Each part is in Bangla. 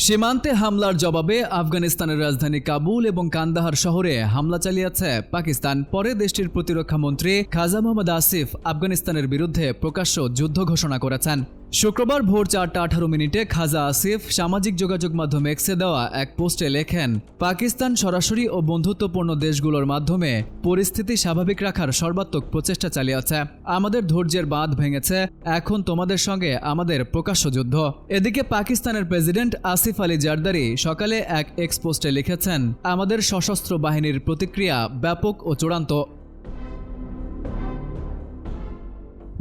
সীমান্তে হামলার জবাবে আফগানিস্তানের রাজধানী কাবুল এবং কান্দাহার শহরে হামলা চালিয়েছে পাকিস্তান। পরে দেশটির প্রতিরক্ষা মন্ত্রী খাজা মোহাম্মদ আসিফ আফগানিস্তানের বিরুদ্ধে প্রকাশ্য যুদ্ধ ঘোষণা করেছেন। শুক্রবার ভোর 4:18 খাজা আসিফ সামাজিক যোগাযোগ মাধ্যম এক্সে দেওয়া এক পোস্টে লেখেন, পাকিস্তান সরাসরি ও বন্ধুত্বপূর্ণ দেশগুলোর মাধ্যমে পরিস্থিতি স্বাভাবিক রাখার সর্বাত্মক প্রচেষ্টা চালিয়েছে। আমাদের ধৈর্যের বাঁধ ভেঙেছে, এখন তোমাদের সঙ্গে আমাদের প্রকাশ্য যুদ্ধ। এদিকে পাকিস্তানের প্রেসিডেন্ট আসিফ আলী জারদারি সকালে এক এক্স পোস্টে লিখেছেন, আমাদের সশস্ত্র বাহিনীর প্রতিক্রিয়া ব্যাপক ও চূড়ান্ত।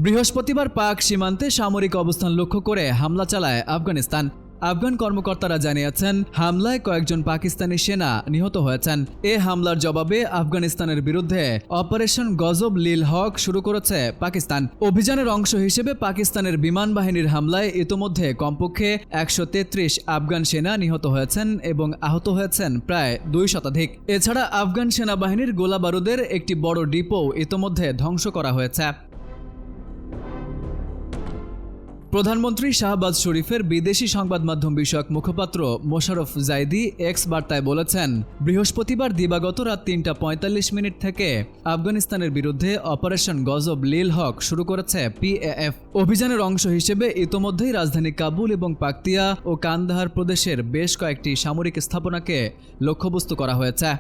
বৃহস্পতিবার পাক সীমান্তে সামরিক অবস্থান লক্ষ্য করে হামলা চালায় আফগানিস্তান। আফগান কর্মকর্তারা জানিয়েছেন, হামলায় কয়েকজন পাকিস্তানি সেনা নিহত হয়েছেন। এ হামলার জবাবে আফগানিস্তানের বিরুদ্ধে অপারেশন গজব লিল হক শুরু করেছে পাকিস্তান। অভিযানের অংশ হিসেবে পাকিস্তানের বিমান বাহিনীর হামলায় ইতোমধ্যে কমপক্ষে 133 আফগান সেনা নিহত হয়েছেন এবং আহত হয়েছেন প্রায় 2 শতাধিক। এছাড়া আফগান সেনাবাহিনীর গোলাবারুদের একটি বড় ডিপো ইতোমধ্যে ধ্বংস করা হয়েছে। প্রধানমন্ত্রী শাহবাজ শরীফের বিদেশি সংবাদ মাধ্যম বিষয়ক মুখপাত্র মোশাররফ জাইদি এক্স বার্তায় বলেছেন, বৃহস্পতিবার দিবাগত রাত 3:45 থেকে আফগানিস্তানের বিরুদ্ধে অপারেশন গজব লিল হক শুরু করেছে PAF। অভিযানের অংশ হিসেবে ইতোমধ্যেই রাজধানী কাবুল এবং পাকতিয়া ও কান্দাহার প্রদেশের বেশ কয়েকটি সামরিক স্থাপনাকে লক্ষ্যবস্তু করা হয়েছে।